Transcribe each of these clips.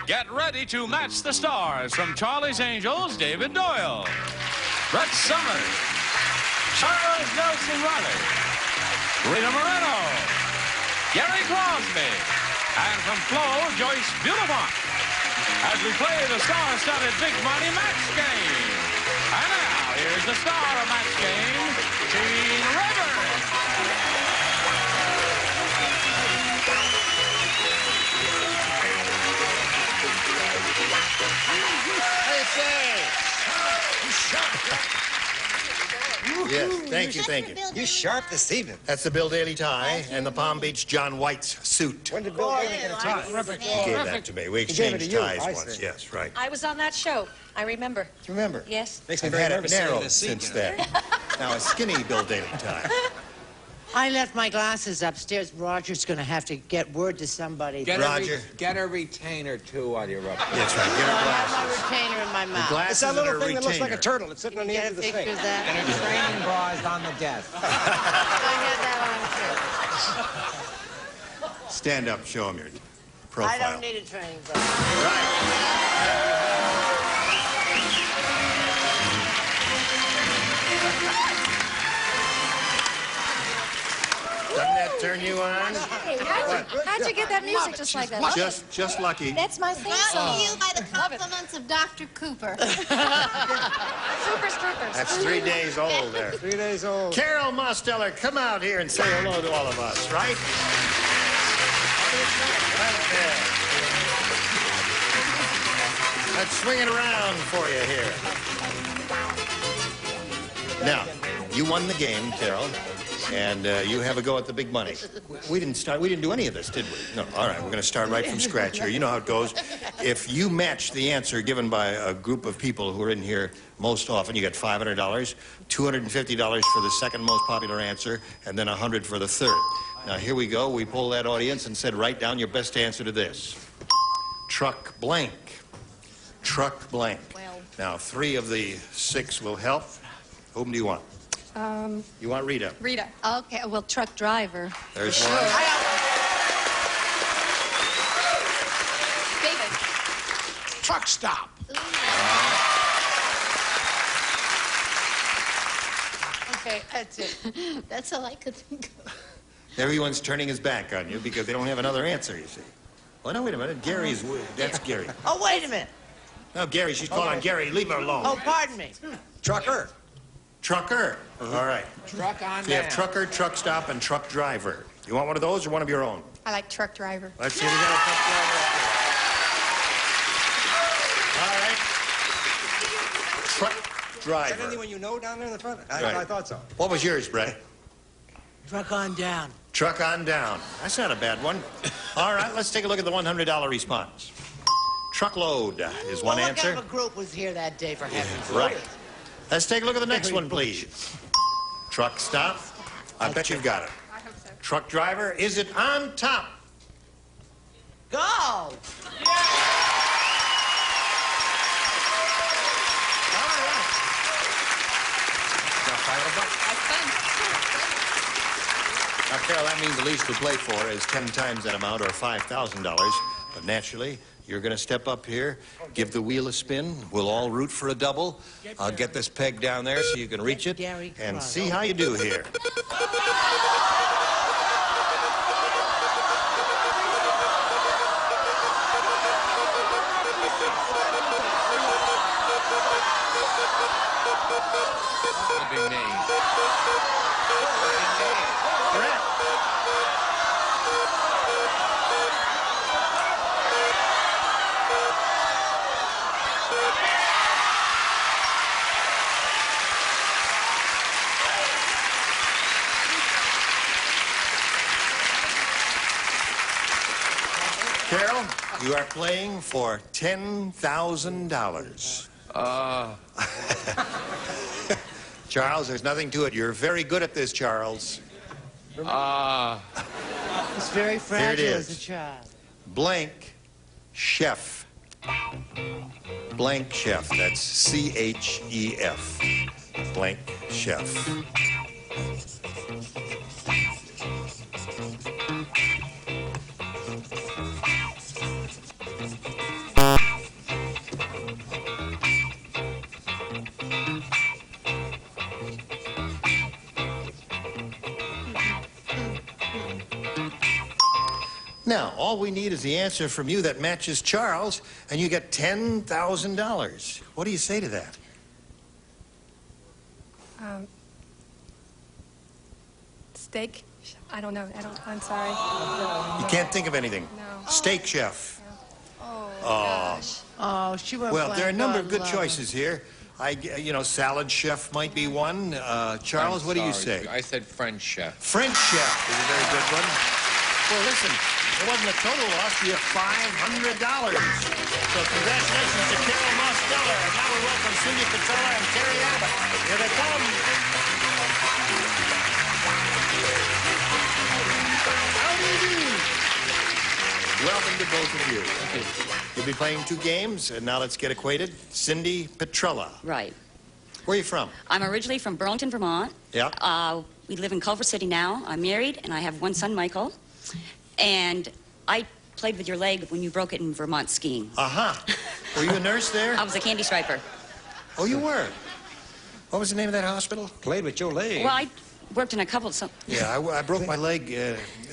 Get ready to match the stars from Charlie's Angels, David Doyle, Brett Summers, Charles Nelson Reilly, Rita Moreno, Gary Crosby, and from Flo, Joyce Bulifant, as we play the star-studded Big Money Match Game. And now, here's the star of Match Game, Gene Rivers. Hey, say! Yes, thank you. You're sharp this evening. That's the Bill Daly tie and the Palm Beach John White's suit. When did Bill Daly get a tie? He gave that to me. We exchanged ties once. Yes, right. I was on that show. I remember. Do you remember? Yes. Makes me I've very had it nervous narrowed seeing since this scene, then. Now a skinny Bill Daly tie. I left my glasses upstairs. Roger's going to have to get word to somebody. Roger. Get a retainer, too, while you're up there. That's right. Get I our have a glasses. retainer in my mouth. Glasses It's that and little a thing that looks like a retainer. turtle. It's sitting on the Get end a of the picture thing. of that? And her training bra is on the desk. I had that on, too. Stand up. Show him your profile. I don't need a training bra. Right. Doesn't that turn you on? Hey, how'd you get that music just like that? Just lucky. That's my theme Brought song. to you by the compliments of Dr. Cooper. Super Troopers. That's 3 days old there. 3 days old. Carol Mosteller, come out here and say hello to all of us, right? Let's swing it around for you here. Now, you won the game, Carol, and you have a go at the big money. We didn't do any of this, did we? No, all right, we're going to start right from scratch here. You know how it goes. If you match the answer given by a group of people who are in here most often, you get $500, $250 for the second most popular answer, and then $100 for the third. Now, here we go. We polled that audience and said, write down your best answer to this. Truck blank. Truck blank. Well. Now, 3 of the 6 will help. Whom do you want? You want Rita? Rita. Okay, well, truck driver. There's one. David. Truck stop. Okay, that's it. That's all I could think of. Everyone's turning his back on you because they don't have another answer, you see. Oh, no, wait a minute. Gary's... That's Gary. Oh, wait a minute. No, Gary, she's calling Gary. Leave her alone. Oh, pardon me. Trucker. Trucker. All right. Truck on So you have down. trucker, truck stop, and truck driver. You want one of those or one of your own? I like truck driver. Let's see if we got a truck driver up there. All right. Truck Is that driver. anyone you know down there in the front? Right. I thought so. What was yours, Brett? Truck on down. Truck on down. That's not a bad one. All right, let's take a look at the $100 response. Truckload is one Well, answer. What kind of a group was here that day, for heaven's sake? Right. Let's take a look at the next one, please. Truck stop. I bet you've got it. I hope so. Truck driver, is it on top? Go! All right. Now, $5. Now, Carol, that means the least we play for is 10 times that amount, or $5,000. But naturally, you're going to step up here, give the wheel a spin. We'll all root for a double. I'll get this peg down there so you can reach it and see how you do here. Big name. Correct. Carol, you are playing for $10,000. Charles, there's nothing to it. You're very good at this, Charles. It's very fragile as a is. child. Blank chef. Blank chef. That's C-H-E-F. Blank chef. Now, all we need is the answer from you that matches Charles, and you get $10,000. What do you say to that? Steak? I don't know. I'm sorry. You can't think of anything. No. Steak chef. Oh, gosh. Oh, she went Well, there are a number of good love. choices here. Salad chef might be one. Charles, what do you say? I said French chef. French chef is a very good one. Well, listen, it wasn't a total loss. You have $500. So congratulations to Carol Mosteller. And now we welcome Cindy Petrella and Terry Abbott. Here they come. How do you do? Welcome to both of you. You'll be playing 2 games, and now let's get acquainted. Cindy Petrella. Right. Where are you from? I'm originally from Burlington, Vermont. Yeah. We live in Culver City now. I'm married, and I have one son, Michael. And I played with your leg when you broke it in Vermont skiing. Aha. Were you a nurse there? I was a candy striper. Oh, you were? What was the name of that hospital? Played with your leg. Well, I worked in a couple of... Yeah, I broke my leg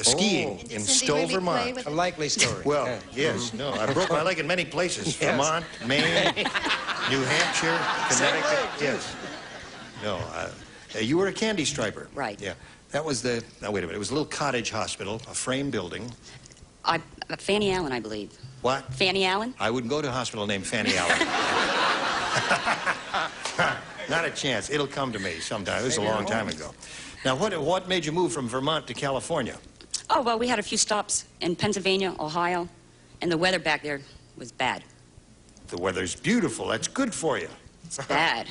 skiing in Cindy Stowe, really play Vermont. with A likely story. Well, Yeah. yes, no, I broke my leg in many places. Yes. Vermont, Maine, New Hampshire, Connecticut. leg, too. Yes. No, you were a candy striper. Right. Yeah. That was the... Now, wait a minute. It was a little cottage hospital, a frame building. Fanny Allen, I believe. What? Fanny Allen? I wouldn't go to a hospital named Fanny Allen. Not a chance. It'll come to me sometime. This is a long time ago. Now, what made you move from Vermont to California? Oh, well, we had a few stops in Pennsylvania, Ohio, and the weather back there was bad. The weather's beautiful. That's good for you. It's bad.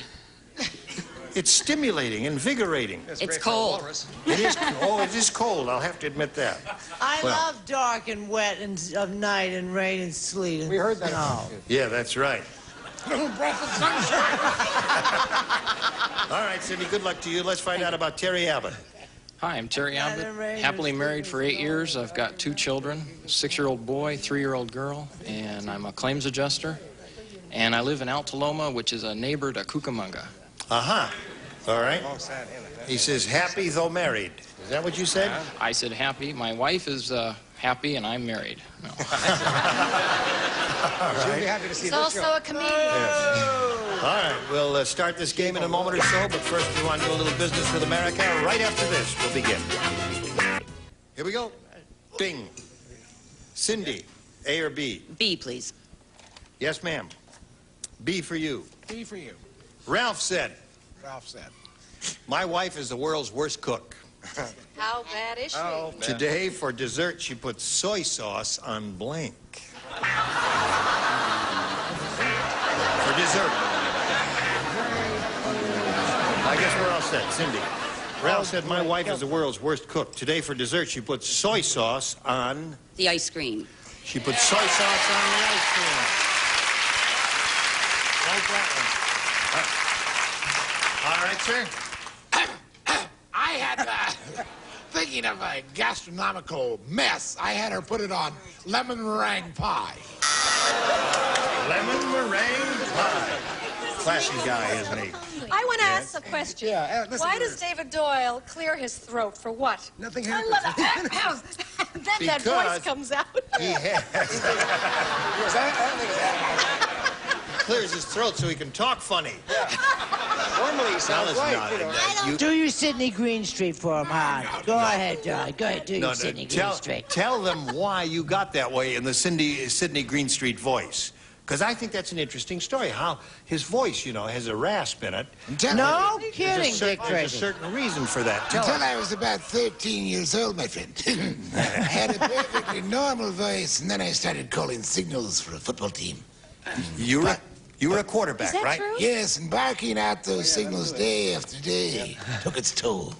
It's stimulating, invigorating. It's cold. It is. Oh, it is cold. I'll have to admit that. I Well. love dark and wet and of night and rain and sleet. And We heard that. No. Yeah, that's right. Little breath of sunshine. All right, Cindy, good luck to you. Let's find out about Terry Abbott. Hi, I'm Terry Abbott. Happily married for 8 years. I've got 2 children, a 6-year-old boy, 3-year-old girl, and I'm a claims adjuster. And I live in Altaloma, which is a neighbor to Cucamonga. All right. He says, happy though married. Is that what you said? I said happy. My wife is happy, and I'm married. No. She'll be happy to see He's this also show. a comedian. All right, we'll start this game in a moment or so, but first we want to do a little business with America. Right after this, we'll begin. Here we go. Ding. Cindy, A or B? B, please. Yes, ma'am. B for you. B for you. Ralph said, Ralph said. my wife is the world's worst cook. How bad is she? Oh, Today, for dessert, she put soy sauce on blank. For dessert. I guess we're all set. Cindy. Ralph said, my wife is the world's worst cook. Today, for dessert, she put soy sauce on... The ice cream. She put soy sauce on the ice cream. Like that one. All right, sir. I had, thinking of a gastronomical mess, I had her put it on lemon meringue pie. Lemon meringue pie. Classy guy, isn't he? I want to ask a question. Yeah, listen Why to does this. David Doyle clear his throat? For what? Nothing I happens. love it. Then that Because voice comes out. He has. Yes, I don't think it's that. Clears his throat so he can talk funny. Normally he Now, sounds listen, right, now, you know. you- Do your Sidney Greenstreet for him, hon. Go ahead, John. Go ahead, do no, your Sidney tell, Greenstreet. tell them why you got that way in the Sidney Greenstreet voice. Because I think that's an interesting story, how his voice, you know, has a rasp in it. No There's kidding, Dick there's a Tracy. certain reason for that. Tell Until us. I was about 13 years old, my friend. I had a perfectly normal voice, and then I started calling signals for a football team. You were a quarterback, Is that right? true? Yes, and barking out those signals day after day took its toll.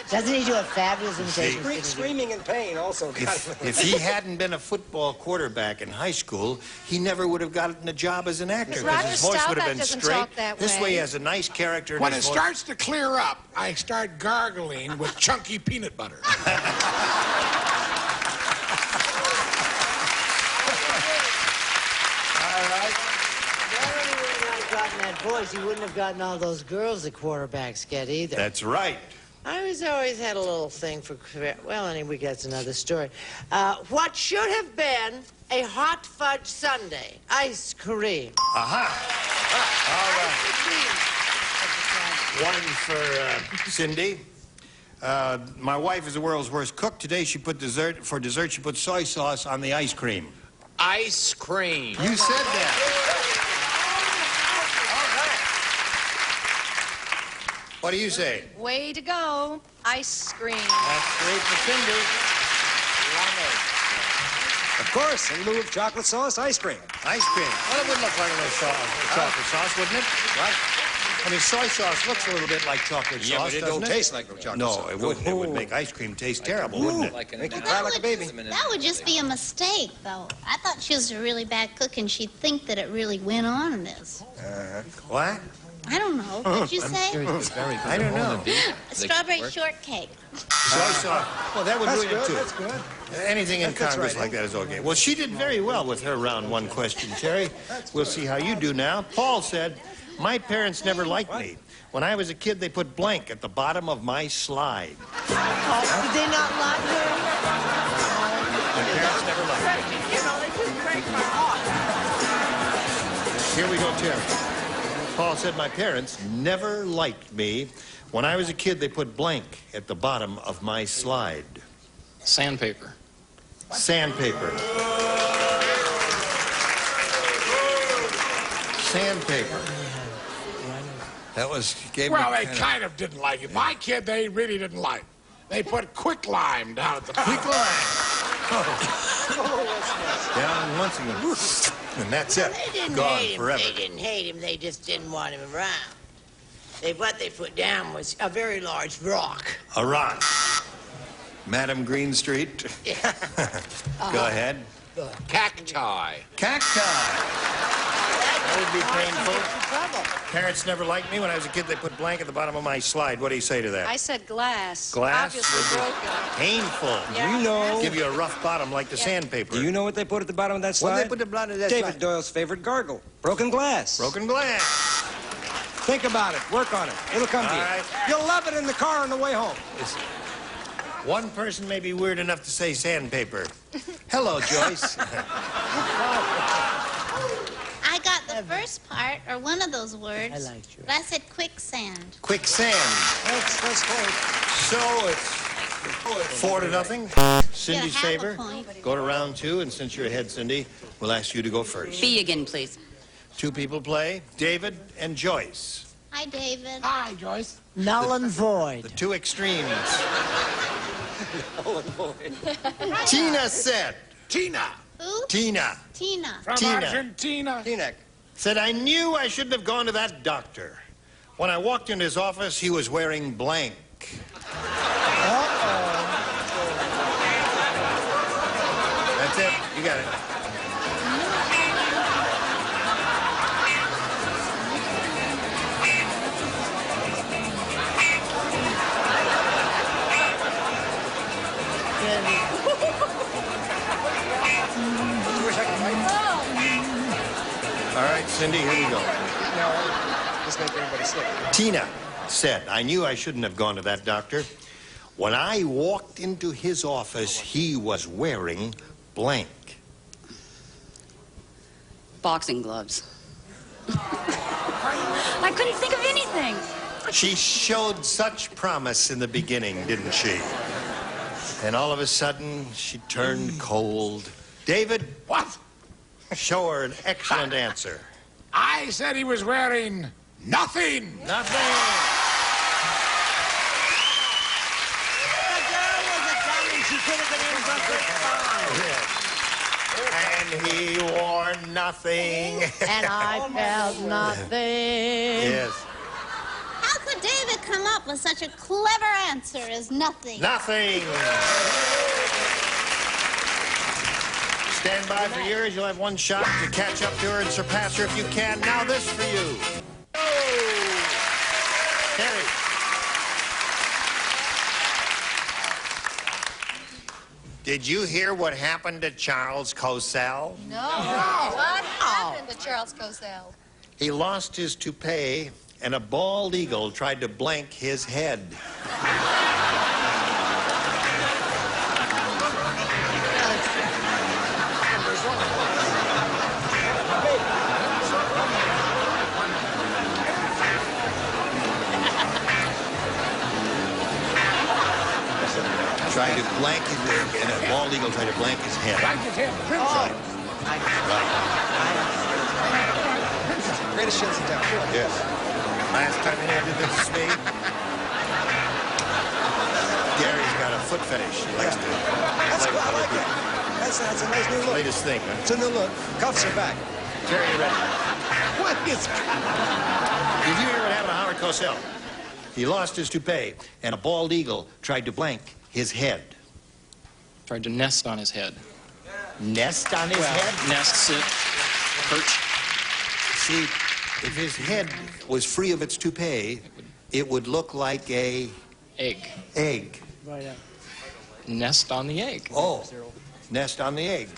Doesn't he do a fabulous imitation? of Sidney Screaming in pain also. If he hadn't been a football quarterback in high school, he never would have gotten a job as an actor. Roger Because his voice would have Staubach been doesn't straight. talk that This way. way he has a nice character. in When his it voice. starts to clear up, I start gargling with chunky peanut butter. Gotten that voice, he wouldn't have gotten all those girls the quarterbacks get either. That's right. I always had a little thing for, well, anyway, that's another story. What should have been a hot fudge sundae? Ice cream. Aha. All right. One for Cindy. My wife is the world's worst cook. Today she put for dessert, she put soy sauce on the ice cream. Ice cream. You said that. What do you say? Way to go. Ice cream. That's great for Cindy. Of course, in lieu of chocolate sauce, ice cream. Ice cream. Well, it would look like a chocolate sauce, wouldn't it? What? I mean, soy sauce looks a little bit like chocolate sauce, but it don't taste like no chocolate sauce. No, it wouldn't. It would make ice cream taste terrible, wouldn't it? Make you cry like a baby. That would just be a mistake, though. I thought she was a really bad cook, and she'd think that it really went on in this. What? I don't know. What'd you say? I don't know. Strawberry shortcake. Soy sauce. Well, that would That's ruin it, good, too. that's good. Anything in That fits Congress right like that is okay. Well, she did very well with her round one question, Terry. We'll see how you do now. Paul said, my parents never liked me. When I was a kid, they put blank at the bottom of my slide. Oh, did they not like her? My parents never liked me. You know, they just break my heart. Here we go, Terry. Paul said, my parents never liked me. When I was a kid, they put blank at the bottom of my slide. Sandpaper. Sandpaper. Sandpaper. That was... Well, they kind of didn't like it. My kid, they really didn't like. They put quicklime down at the bottom. Quicklime. Down once again. And that's it. They didn't Gone hate him. forever. They didn't hate him. They just didn't want him around. What they put down was a very large rock. A rock. Madam Greenstreet. Go ahead. Cacti. Cacti. That would be painful. Trouble. Parents never liked me. When I was a kid, they put blank at the bottom of my slide. What do you say to that? I said glass. Glass Obviously would be broken. painful. Do you know? Give you a rough bottom like the sandpaper. Do you know what they put at the bottom of that slide? What did they put at the bottom of that David slide? Doyle's favorite gargle. Broken glass. Broken glass. Think about it. Work on it. It'll come to you. All right. You'll love it in the car on the way home. One person may be weird enough to say sandpaper. Hello, Joyce. I got the first part, or one of those words. I liked you. But I said quicksand. Quicksand. That's close. So it's 4-0. Cindy's half a favor. point. Go to round two, and since you're ahead, Cindy, we'll ask you to go first. B again, please. Two people play, David and Joyce. Hi, David. Hi, Joyce. Null and void. The two extremes. Tina said. Tina. Who? Tina Tina. From Tina. Argentina. T-neck. said, I knew I shouldn't have gone to that doctor. When I walked into his office, he was wearing blank. That's it. You got it. All right, Cindy, here we go. No, just make everybody sick. Tina said, I knew I shouldn't have gone to that doctor. When I walked into his office, he was wearing blank. Boxing gloves. I couldn't think of anything. She showed such promise in the beginning, didn't she? And all of a sudden, she turned cold. David? What? Show her an excellent answer. I said he was wearing nothing. Nothing. The girl was a dummy. She could have been in for Yes. And he wore nothing. And I felt nothing. Yes. How could David come up with such a clever answer as nothing? Nothing. Stand by for yours. You'll have one shot to catch up to her and surpass her if you can. Now this for you. Oh. Terry. Did you hear what happened to Charles Cosell? No. What happened to Charles Cosell? He lost his toupee, and a bald eagle tried to blank his head. blank his and a bald eagle tried to blank his head. Blank his head. Princess. Greatest shins in town. Yes. Last time anyone did this to me, Gary's got a foot fetish. He likes to That's play cool. with I other like people. that. That's a nice new look. Latest thing, huh? It's a new look. Cuffs are back. Jerry, you ready? What is... Did you hear what happened to Howard Cosell? He lost his toupee, and a bald eagle tried to blank his head. Tried to nest on his head. Nest on his head? Nest, sit, perch. See, if his head was free of its toupee, it would look like a... Egg. Egg. Right up. Nest on the egg. Oh, nest on the egg.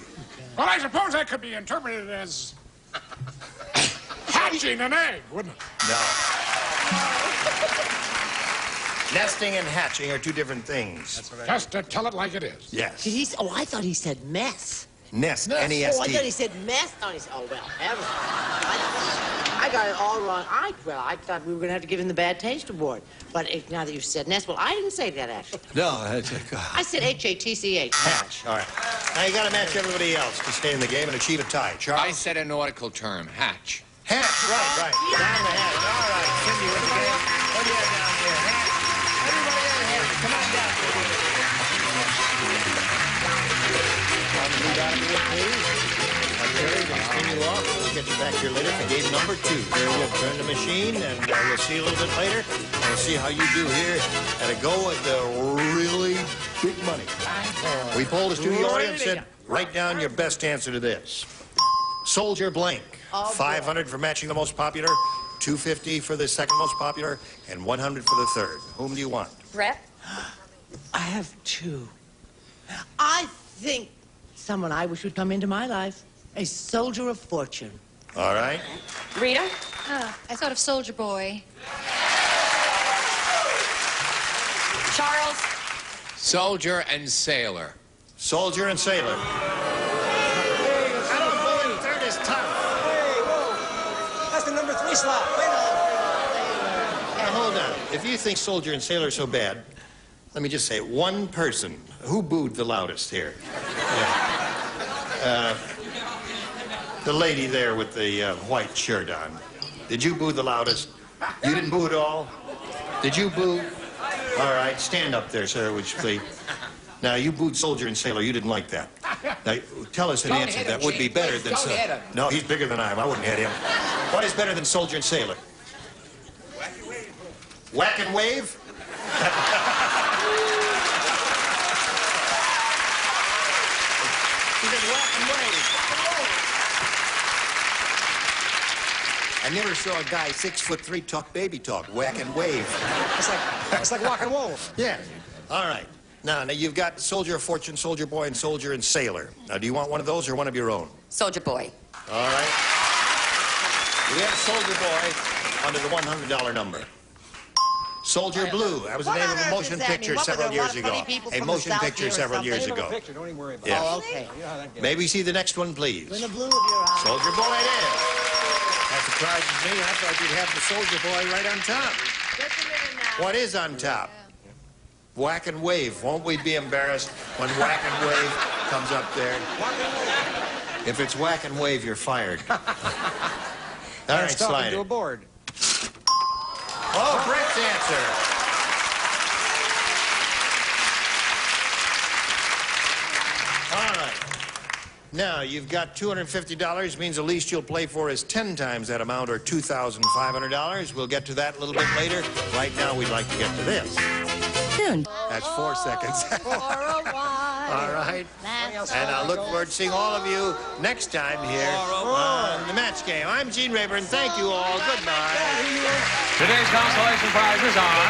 Well, I suppose that could be interpreted as hatching an egg, wouldn't it? No. Nesting and hatching are two different things. Just to tell it like it is. Yes. Did he? Oh, I thought he said mess. Nest, Oh, I N-E-S-T. thought he said mess. Oh, well, heavens. I got it all wrong. I thought we were going to have to give him the bad taste award. But now that you've said nest, well, I didn't say that, actually. No, I said H-A-T-C-H. hatch. All right. Now you got to match everybody else to stay in the game and achieve a tie. Charles? I said a nautical term, hatch. Hatch, right. Down the hatch. All right. Cindy with the game. What do you have down here? Hatch. Everybody in here. Come on down. Move out of the wood, please. Jerry, going to spin you off. We'll get you back here later for game number 2. Very good. Turn the machine, and we'll see you a little bit later. And we'll see how you do here at a go at the really big money. We polled the studio audience, said, write down your best answer to this. Soldier blank. 500 for matching the most popular, 250 for the second most popular, and 100 for the third. Whom do you want? Brett? I have 2. I think someone I wish would come into my life. A soldier of fortune. All right. Rita? I thought of Soldier Boy. Charles? Soldier and sailor. Soldier and sailor. I don't believe third is tough. Hey, whoa. That's the number 3 slot. Wait a minute. Now, hold on. If you think soldier and sailor are so bad, let me just say, one person. Who booed the loudest here? Yeah. The lady there with the white shirt on. Did you boo the loudest? You didn't boo at all? Did you boo? All right, stand up there, sir, would you please? Now, you booed soldier and sailor. You didn't like that. Now, tell us an Don't answer hit that him, would be Chief. better Please than... don't hit him. No, he's bigger than I am. I wouldn't hit him. What is better than soldier and sailor? Whack and wave? He said whack and wave. I never saw a guy 6'3" talk baby talk. Whack and wave. It's like walking wolf. Yeah. All right. Now you've got soldier of fortune, soldier boy, and soldier and sailor. Now, do you want one of those or one of your own? Soldier Boy. All right. We have soldier boy under the $100 number. Soldier Blue. That was the name of a motion picture several years ago. A motion picture several years ago. Picture, don't even worry about Yeah. Oh, okay. it. You know how that goes. May we see the next one, please? In the blue of your eye. Soldier boy it is. That surprises me. I thought you'd have the soldier boy right on top. Just a minute now. What is on top? Whack and wave. Won't we be embarrassed when whack and wave comes up there? If it's whack and wave, you're fired. All right, It's talking slide to a it. board. Oh, Brett's answer. All right. Now, you've got $250, means the least you'll play for is 10 times that amount, or $2,500. We'll get to that a little bit later. Right now, we'd like to get to this. Soon. That's 4 seconds. For a while. All right. And I look forward to seeing all of you next time here on the match game. I'm Gene Rayburn. Thank you all. Goodbye. Today's consolation prizes are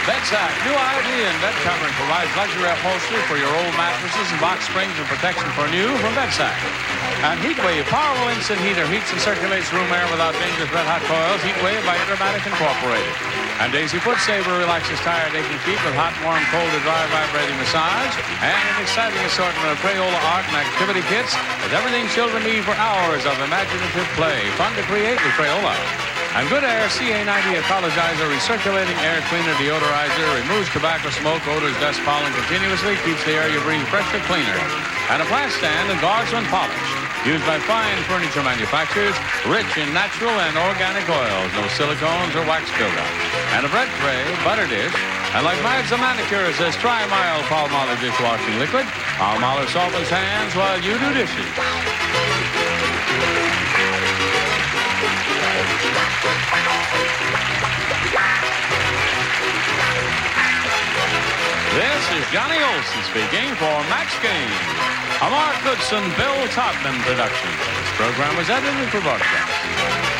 Bedsack. New ID in bed covering provides luxury upholstery for your old mattresses and box springs and protection for new from Bedsack. And Heatwave powerful instant heater heats and circulates room air without dangerous red hot coils. Heatwave by Intermatic Incorporated. And Daisy Foot Saver relaxes tired aching feet with hot, warm, cold to dry vibrating massage. And an exciting assortment of Crayola art and activity kits with everything children need for hours of imaginative play. Fun to create with Crayola. And Good Air CA90 Ecologizer Recirculating Air Cleaner Deodorizer removes tobacco smoke, odors, dust, pollen continuously, keeps the air you breathe fresher, cleaner. And a flat stand and guards when polished. Used by fine furniture manufacturers, rich in natural and organic oils, no silicones or wax buildup. And a bread tray, butter dish, and like Mags the Manicure says, try mild Palmolive dishwashing liquid. Palmolive softens hands while you do dishes. This is Johnny Olson speaking for Max Game, a Mark Goodson, Bill Todman production. This program was edited for broadcast.